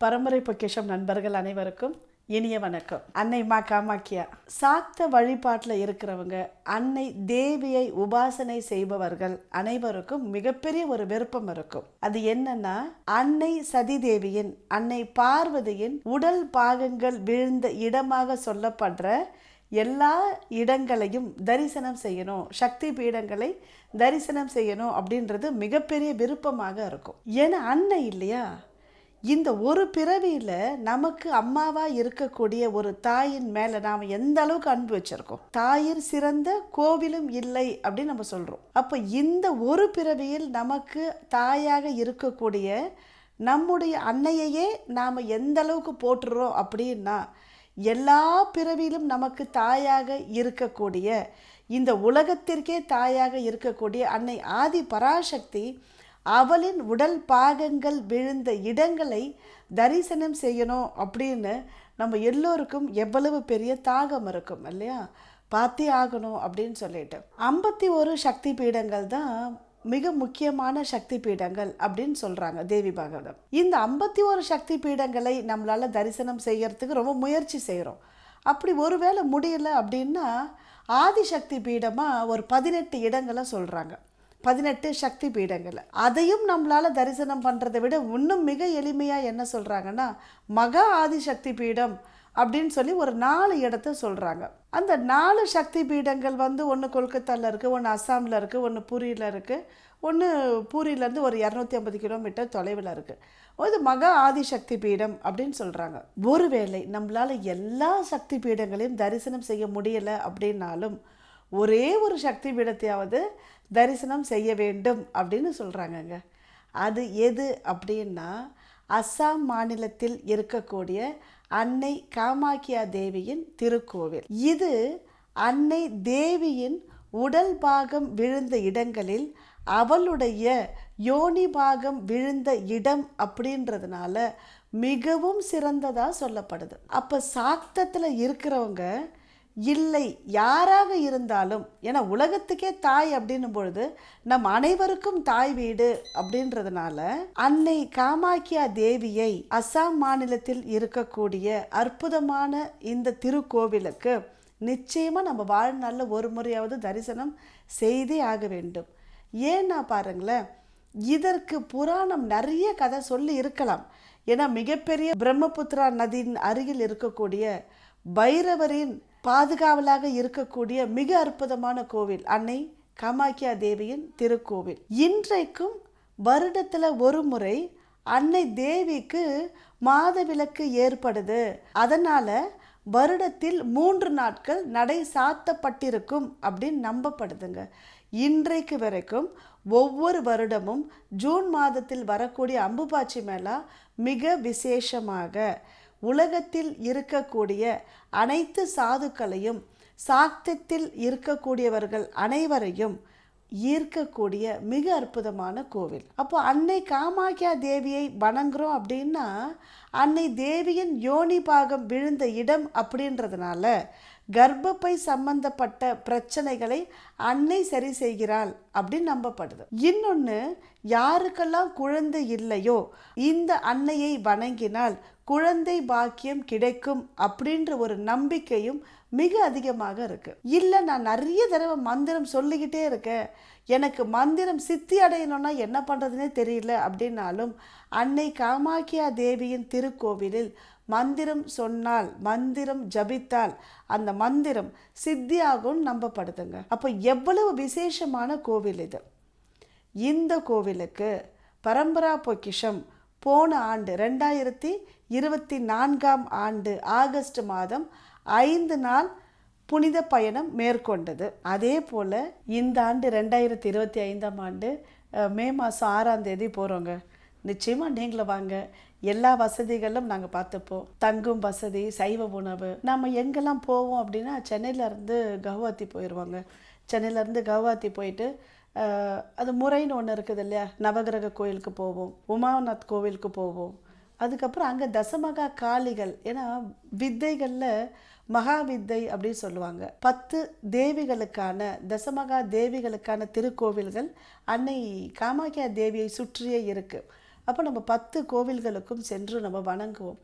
பரம்பரை பொக்கிஷம் நண்பர்கள் அனைவருக்கும் இனிய வணக்கம். அன்னை மா காமாக்கியா சாக்த வழிபாட்டில் இருக்கிறவங்க, அன்னை தேவியை உபாசனை செய்பவர்கள் அனைவருக்கும் மிகப்பெரிய ஒரு விருப்பம் இருக்கும். அது என்னன்னா, அன்னை சதி தேவியின், அன்னை பார்வதியின் உடல் பாகங்கள் விழுந்த இடமாக சொல்லப்படுற எல்லா இடங்களையும் தரிசனம் செய்யணும், சக்தி பீடங்களை தரிசனம் செய்யணும் அப்படின்றது மிகப்பெரிய விருப்பமாக இருக்கும். ஏன்னா அன்னை இல்லையா, இந்த ஒரு பிறவியில் நமக்கு அம்மாவாக இருக்கக்கூடிய ஒரு தாயின் மேலே நாம் எந்த அளவுக்கு அன்பு வச்சுருக்கோம். தாயிற் சிறந்த கோவிலும் இல்லை அப்படின்னு நம்ம சொல்கிறோம். அப்போ இந்த ஒரு பிறவியில் நமக்கு தாயாக இருக்கக்கூடிய நம்முடைய அன்னையையே நாம் எந்த அளவுக்கு போற்றுறோம் அப்படின்னா, எல்லா பிறவியிலும் நமக்கு தாயாக இருக்கக்கூடிய, இந்த உலகத்திற்கே தாயாக இருக்கக்கூடிய அன்னை ஆதி பராசக்தி அவளின் உடல் பாகங்கள் விழுந்த இடங்களை தரிசனம் செய்யணும் அப்படின்னு நம்ம எல்லோருக்கும் எவ்வளவு பெரிய தாகம் இருக்கும் இல்லையா, பார்த்தே ஆகணும் அப்படின்னு சொல்லிட்டு. 51 சக்தி பீடங்கள் தான் மிக முக்கியமான சக்தி பீடங்கள் அப்படின்னு சொல்கிறாங்க தேவி பாகவதம். இந்த 51 சக்தி பீடங்களை நம்மளால் தரிசனம் செய்யறதுக்கு ரொம்ப முயற்சி செய்கிறோம். அப்படி ஒருவேளை முடியல அப்படின்னா ஆதிசக்தி பீடமாக ஒரு 18 இடங்களை சொல்கிறாங்க. 18 சக்தி பீடங்களை அதையும் நம்மளால் தரிசனம் பண்ணுறதை விட இன்னும் மிக எளிமையாக என்ன சொல்கிறாங்கன்னா, மகா ஆதிசக்தி பீடம் அப்படின்னு சொல்லி ஒரு 4 இடத்த சொல்கிறாங்க. அந்த 4 சக்தி பீடங்கள் ஒன்று கொல்கத்தாவில் இருக்குது, ஒன்று அஸ்ஸாமில் இருக்குது, ஒன்று பூரியில் இருக்குது, ஒன்று பூரியிலேருந்து ஒரு 250 கிலோமீட்டர் தொலைவில் இருக்குது. இது மகா ஆதிசக்தி பீடம் அப்படின்னு சொல்கிறாங்க. ஒருவேளை நம்மளால் எல்லா சக்தி பீடங்களையும் தரிசனம் செய்ய முடியலை அப்படின்னாலும் ஒரே ஒரு சக்தி பீடத்தையாவது தரிசனம் செய்ய வேண்டும் அப்படின்னு சொல்கிறாங்கங்க. அது எது அப்படின்னா, அஸ்ஸாம் மாநிலத்தில் இருக்கக்கூடிய அன்னை காமாக்கியா தேவியின் திருக்கோவில். இது அன்னை தேவியின் உடல் பாகம் விழுந்த இடங்களில் அவளுடைய யோனி பாகம் விழுந்த இடம் அப்படின்றதுனால மிகவும் சிறந்ததாக சொல்லப்படுது. அப்போ சாக்தத்தில் இருக்கிறவங்க இல்லை யாராக இருந்தாலும், ஏன்னா உலகத்துக்கே தாய் அப்படின்னும் பொழுது நம் அனைவருக்கும் தாய் வீடு அப்படின்றதுனால அன்னை காமாக்கியா தேவியை அஸ்ஸாம் மாநிலத்தில் இருக்கக்கூடிய அற்புதமான இந்த திருக்கோவிலுக்கு நிச்சயமாக நம்ம வாழ்நாளில் ஒரு முறையாவது தரிசனம் செய்தே ஆக வேண்டும். ஏன்னா பாருங்களேன், இதற்கு புராணம் நிறைய கதை சொல்லி இருக்கலாம். ஏன்னா மிகப்பெரிய பிரம்மபுத்திரா நதியின் அருகில் இருக்கக்கூடிய பைரவரின் பாதுகாவலாக இருக்கக்கூடிய மிக அற்புதமான கோவில் அன்னை காமாக்கியா தேவியின் திருக்கோவில். இன்றைக்கும் வருடத்தில் ஒரு முறை அன்னை தேவிக்கு மாதவிலக்கு ஏற்படுது. அதனால் வருடத்தில் 3 நாட்கள் நடை சாத்தப்பட்டிருக்கும் அப்படின்னு நம்பப்படுதுங்க. இன்றைக்கு வரைக்கும் ஒவ்வொரு வருடமும் ஜூன் மாதத்தில் வரக்கூடிய அம்புபாச்சி மேளா மிக விசேஷமாக உலகத்தில் இருக்கக்கூடிய அனைத்து சாதுக்களையும், சாக்தத்தில் இருக்கக்கூடியவர்கள் அனைவரையும் ஈர்க்கக்கூடிய மிக அற்புதமான கோவில். அப்போ அன்னை காமாக்கியா தேவியை வணங்குறோம் அப்படின்னா, அன்னை தேவியின் யோனி பாகம் விழுந்த இடம் அப்படின்றதுனால கர்ப்பப்பை சம்பந்தப்பட்ட பிரச்சனைகளை அன்னை சரி செய்கிறாள் அப்படின்னு நம்பப்படுது. இன்னொன்று, யாருக்கெல்லாம் குழந்தை இல்லையோ இந்த அன்னையை வணங்கினால் குழந்தை பாக்கியம் கிடைக்கும் அப்படின்ற ஒரு நம்பிக்கையும் மிக அதிகமாக இருக்குது. இல்லை நான் நிறைய தடவை மந்திரம் சொல்லிக்கிட்டே இருக்கேன், எனக்கு மந்திரம் சித்தி அடையணும்னா என்ன பண்ணுறதுனே தெரியல அப்படின்னாலும் அன்னை காமாக்கியா தேவியின் திருக்கோவிலில் மந்திரம் சொன்னால், மந்திரம் ஜபித்தால் அந்த மந்திரம் சித்தியாகும் நம்பப்படுதுங்க. அப்போ எவ்வளவு விசேஷமான கோவில் இது. இந்த கோவிலுக்கு பரம்பரா பொக்கிஷம் போன ஆண்டு 2024ஆம் ஆண்டு ஆகஸ்ட் மாதம் 5 நாள் புனித பயணம் மேற்கொண்டது. அதே போல் இந்த ஆண்டு 2025ஆம் ஆண்டு மே மாதம் 6ஆம் தேதி போகிறோங்க. நிச்சயமாக நீங்களும் வாங்க. எல்லா வசதிகளும் நாங்கள் பார்த்துப்போம். தங்கும் வசதி, சைவ உணவு. நம்ம எங்கெல்லாம் போவோம் அப்படின்னா, சென்னையிலேருந்து கவுஹாத்தி போயிடுவாங்க. சென்னையிலேருந்து கவுஹாத்தி போயிட்டு அது முறைன்னு ஒன்று இருக்குது இல்லையா, நவகிரக கோயிலுக்கு போவோம், உமாநாத் கோவிலுக்கு போவோம். அதுக்கப்புறம் அங்கே தசமகா காளிகள், ஏன்னா வித்தைகளில் மகா வித்தை அப்படின்னு சொல்லுவாங்க. 10 தேவிகளுக்கான, தசமகா தேவிகளுக்கான திருக்கோவில்கள் அன்னை காமாக்கியா தேவியை சுற்றியே இருக்குது. அப்போ நம்ம 10 கோவில்களுக்கும் சென்று நம்ம வணங்குவோம்.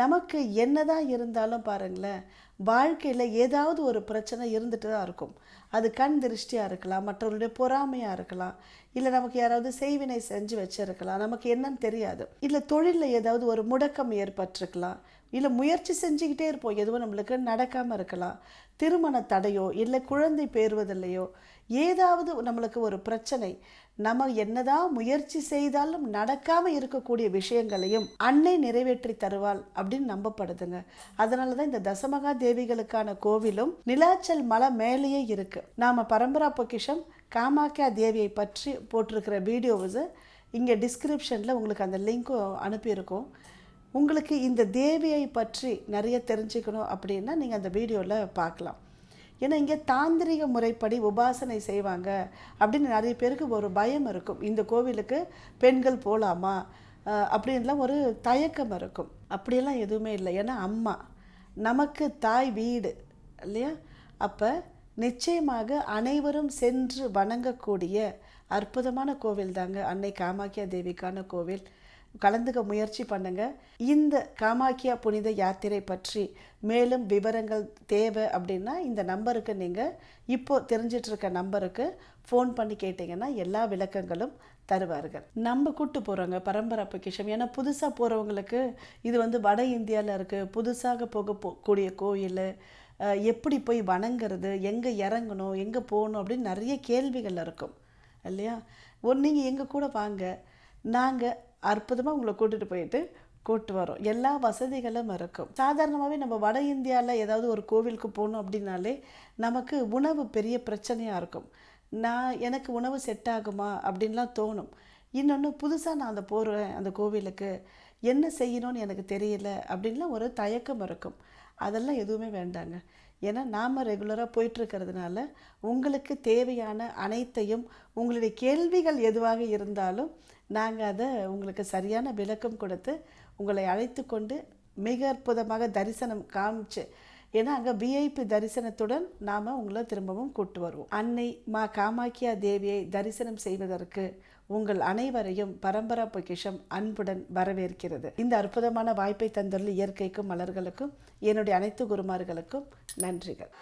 நமக்கு என்னதான் இருந்தாலும் பாருங்களேன், வாழ்க்கையில் ஏதாவது ஒரு பிரச்சனை இருந்துட்டு தான் இருக்கும். அது கண் திருஷ்டியாக இருக்கலாம், மற்றவர்களுடைய பொறாமையாக இருக்கலாம், இல்லை நமக்கு யாராவது செய்வினை செஞ்சு வச்சிருக்கலாம், நமக்கு என்னன்னு தெரியாது, இல்லை தொழிலில் ஏதாவது ஒரு முடக்கம் ஏற்பட்டிருக்கலாம், இல்லை முயற்சி செஞ்சுக்கிட்டே இருப்போம், எதுவும் நம்மளுக்கு நடக்காமல் இருக்கலாம், திருமண தடையோ இல்லை குழந்தை பேறுவதில்லையோ ஏதாவது நம்மளுக்கு ஒரு பிரச்சனை, நம்ம என்னதான் முயற்சி செய்தாலும் நடக்காமல் இருக்கக்கூடிய விஷயங்களையும் அன்னை நிறைவேற்றி தருவாள் அப்படின்னு நம்பப்படுதுங்க. அதனால தான் இந்த தசமகா தேவிகளுக்கான கோவிலும் நிலாச்சல் மலை மேலேயே இருக்கு. நாம பரம்பரா பொக்கிஷம் காமாக்கியா தேவியை பற்றி போட்டிருக்கிற வீடியோஸ் இங்கே டிஸ்கிரிப்ஷனில் உங்களுக்கு அந்த லிங்க்கும் அனுப்பியிருக்கோம். உங்களுக்கு இந்த தேவியை பற்றி நிறைய தெரிஞ்சுக்கணும் அப்படின்னா நீங்கள் அந்த வீடியோவில் பார்க்கலாம். ஏன்னா இங்கே தாந்திரிக முறைப்படி உபாசனை செய்வாங்க அப்படின்னு நிறைய பேருக்கு ஒரு பயம் இருக்கும். இந்த கோவிலுக்கு பெண்கள் போகலாமா அப்படின்லாம் ஒரு தயக்கம் இருக்கும். அப்படியெல்லாம் எதுவுமே இல்லை. ஏன்னா அம்மா நமக்கு தாய் வீடு இல்லையா? அப்போ நிச்சயமாக அனைவரும் சென்று வணங்கக்கூடிய அற்புதமான கோவில் தாங்க அன்னை காமாக்கியா தேவிக்கான கோவில். கலந்துக்க முயற்சி பண்ணுங்க. இந்த காமாக்கியா புனித யாத்திரை பற்றி மேலும் விவரங்கள் தேவை அப்படின்னா இந்த நம்பருக்கு நீங்கள் இப்போ தெரிஞ்சிட்டு இருக்க நம்பருக்கு ஃபோன் பண்ணி கேட்டிங்கன்னா எல்லா விளக்கங்களும் தருவார்கள். நம்ம கூட்டு போகிறோங்க பரம்பரா பொக்கிஷம். ஏன்னா புதுசாக போகிறவங்களுக்கு இது வட இந்தியாவில் இருக்குது, புதுசாக கூடிய கோயில், எப்படி போய் வணங்குறது, எங்கே இறங்கணும், எங்கே போகணும் அப்படின்னு நிறைய கேள்விகள் இருக்கும் இல்லையா? நீங்கள் எங்கள் கூட வாங்க, நாங்கள் அற்புதமாக உங்களை கூட்டு வரோம். எல்லா வசதிகளும் இருக்கும். சாதாரணமாகவே நம்ம வட இந்தியாவில் ஏதாவது ஒரு கோவிலுக்கு போகணும் அப்படின்னாலே நமக்கு உணவு பெரிய பிரச்சனையாக இருக்கும். எனக்கு உணவு செட் ஆகுமா அப்படின்லாம் தோணும். இன்னொன்று புதுசாக நான் போகிறேன் அந்த கோவிலுக்கு, என்ன செய்யணும்னு எனக்கு தெரியல அப்படின்லாம் ஒரு தயக்கம் இருக்கும். அதெல்லாம் எதுவுமே வேண்டாங்க. ஏன்னா நாம் ரெகுலராக போயிட்டுருக்கிறதுனால உங்களுக்கு தேவையான அனைத்தையும், உங்களுடைய கேள்விகள் எதுவாக இருந்தாலும் நாங்கள் அதை உங்களுக்கு சரியான விளக்கம் கொடுத்து உங்களை அழைத்து கொண்டு மிக அற்புதமாக தரிசனம் காமிச்சு, ஏன்னா அங்கே விஐபி தரிசனத்துடன் நாம் உங்களை திரும்பவும் கூட்டு வருவோம். அன்னை மா காமாக்கியா தேவியை தரிசனம் செய்வதற்கு உங்கள் அனைவரையும் பரம்பரா பொக்கிஷம் அன்புடன் வரவேற்கிறது. இந்த அற்புதமான வாய்ப்பை தந்துள்ள இயற்கைக்கும் மலர்களுக்கும் என்னுடைய அனைத்து குருமார்களுக்கும் நன்றிகள்.